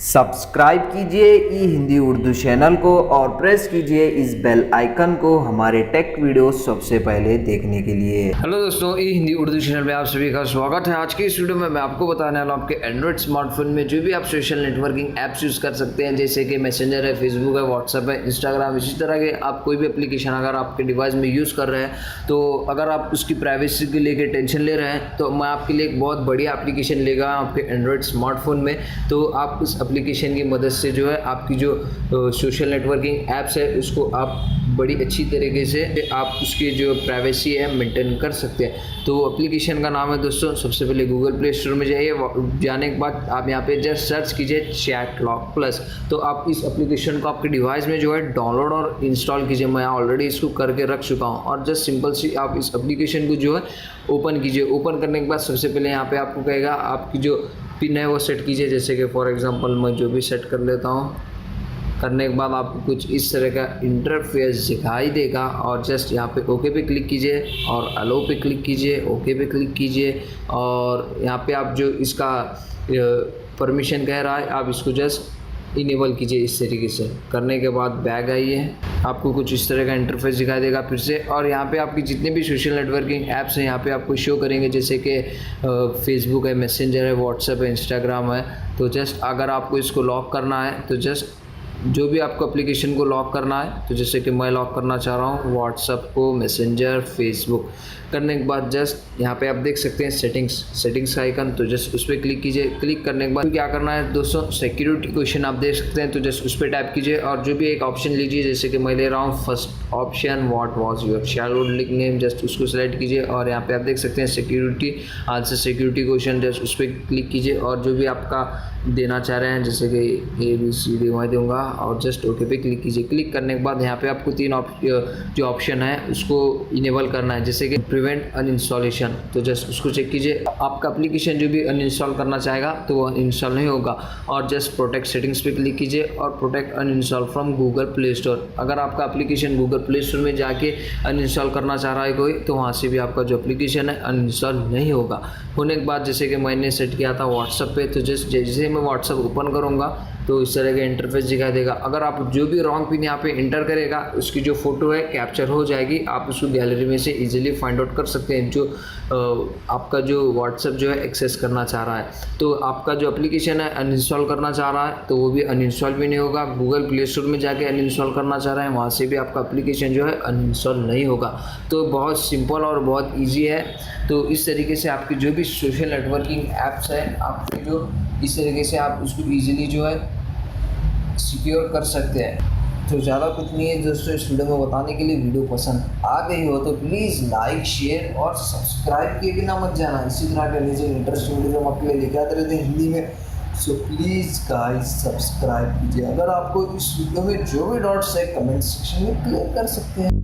Subscribe कीजिए ई Hindi Urdu channel को और प्रेस कीजिए इस बेल आइकन को हमारे टेक वीडियो सबसे पहले देखने के लिए। हेलो दोस्तों, ई हिंदी उर्दू चैनल में आप सभी का स्वागत है। आज की इस वीडियो में मैं आपको बताने वाला हूँ आपके एंड्रॉइड स्मार्टफोन में जो भी आप सोशल नेटवर्किंग ऐप्स यूज़ कर सकते हैं, जैसे कि मैसेंजर है, फेसबुक है, व्हाट्सएप है, इंस्टाग्राम, इसी तरह के आप कोई भी एप्लीकेशन अगर आपके डिवाइस में यूज़ कर रहे हैं तो अगर आप उसकी प्राइवेसी के लेके टेंशन ले रहे हैं तो मैं आपके लिए एक बहुत बढ़िया एप्लीकेशन लेगा आपके एंड्रॉइड स्मार्टफोन में। तो आप उस एप्लीकेशन की मदद से जो है आपकी जो सोशल नेटवर्किंग ऐप्स है उसको आप बड़ी अच्छी तरीके से आप उसकी जो प्राइवेसी है मेंटेन कर सकते हैं। तो एप्लीकेशन का नाम है दोस्तों, सबसे पहले गूगल प्ले स्टोर में जाइए। जाने के बाद आप यहाँ पे जस्ट सर्च कीजिए चैट लॉग प्लस। तो आप इस एप्लीकेशन को आपके डिवाइस में जो है डाउनलोड और इंस्टॉल कीजिए। मैं ऑलरेडी इसको करके रख चुका हूँ और जस्ट सिंपल सी आप इस एप्लीकेशन को जो है ओपन कीजिए। ओपन करने के बाद सबसे पहले यहाँ पे आपको कहेगा आपकी जो पिन है वो सेट कीजिए। जैसे कि फॉर एग्जांपल मैं जो भी सेट कर लेता हूँ। करने के बाद आपको कुछ इस तरह का इंटरफेस दिखाई देगा और जस्ट यहाँ पे ओके पे क्लिक कीजिए और अलो पे क्लिक कीजिए, ओके पे क्लिक कीजिए और यहाँ पे आप जो इसका परमिशन कह रहा है आप इसको जस्ट इनेबल कीजिए। इस तरीके से करने के बाद बैग आइए, आपको कुछ इस तरह का इंटरफेस दिखाई देगा फिर से। और यहाँ पे आपकी जितने भी सोशल नेटवर्किंग ऐप्स हैं यहाँ पे आपको शो करेंगे, जैसे कि फेसबुक है, मैसेंजर है, व्हाट्सएप है, इंस्टाग्राम है। तो जस्ट अगर आपको इसको लॉक करना है तो जस्ट जो भी आपको एप्लीकेशन को लॉक करना है, तो जैसे कि मैं लॉक करना चाह रहा हूँ व्हाट्सएप को, मैसेंजर, फेसबुक। करने के बाद जस्ट यहाँ पे आप देख सकते हैं सेटिंग्स का आइकन, तो जस्ट उस पर क्लिक कीजिए। क्लिक करने के बाद क्या करना है दोस्तों, सिक्योरिटी क्वेश्चन आप देख सकते हैं, तो जस्ट उस पर टाइप कीजिए और जो भी एक ऑप्शन लीजिए। जैसे कि मैं ले रहा हूँ first option, what was your childhood name, just उसको सेलेक्ट कीजिए और यहाँ पे आप देख सकते हैं security answer security question, just उस पर क्लिक कीजिए और जो भी आपका देना चाह रहे हैं, जैसे कि ABCD मैं दूंगा और जस्ट ओके पे क्लिक कीजिए। क्लिक करने के बाद यहाँ पे आपको तीन जो ऑप्शन है उसको इनेबल करना है, जैसे कि प्रिवेंट अनइंस्टॉलेशन, तो जस्ट उसको चेक कीजिए। आपका एप्लीकेशन जो भी अनइंस्टॉल करना चाहेगा तो वो अनइंस्टॉल नहीं होगा। और जस्ट प्रोटेक्ट सेटिंग्स पे क्लिक कीजिए और protect uninstall from Google play store. अगर आपका एप्लीकेशन गूगल प्ले स्टोर में जाके अनइंस्टॉल करना चाह रहा है कोई, तो वहाँ से भी आपका जो एप्लीकेशन है अनइंस्टॉल नहीं होगा। होने के बाद जैसे कि मैंने सेट किया था व्हाट्सएप पे, तो जस्ट जैसे मैं व्हाट्सएप ओपन करूँगा तो इस तरह का इंटरफेस दिखाई देगा। अगर आप जो भी रॉन्ग पिन यहाँ पे इंटर करेगा उसकी जो फोटो है कैप्चर हो जाएगी, आप उसको गैलरी में से इजीली फाइंड आउट कर सकते हैं जो आपका जो व्हाट्सएप जो है एक्सेस करना चाह रहा है। तो आपका जो एप्लीकेशन है अनइंस्टॉल करना चाह रहा है तो वो भी अनइंस्टॉल भी नहीं होगा। गूगल प्ले स्टोर में जाके अनइंस्टॉल करना चाह रहे हैं वहाँ से भी आपका एप्लीकेशन जो है अनइंस्टॉल नहीं होगा। तो बहुत सिंपल और बहुत ईजी है। तो इस तरीके से आपकी जो भी सोशल नेटवर्किंग ऐप्स है आपके जो इस तरीके से आप उसको ईजिली जो है सिक्योर कर सकते हैं। तो ज़्यादा कुछ नहीं है दोस्तों इस वीडियो में बताने के लिए। वीडियो पसंद आ गई हो तो प्लीज़ लाइक, शेयर और सब्सक्राइब किए बिना मत जाना। इसी तरह के नीचे इंटरेस्टिंग वीडियो हम आपके लिए लेके आते रहते हैं हिंदी में। सो प्लीज़ गाइस सब्सक्राइब कीजिए। अगर आपको इस वीडियो में जो भी डाउट्स है कमेंट सेक्शन में क्लियर कर सकते हैं।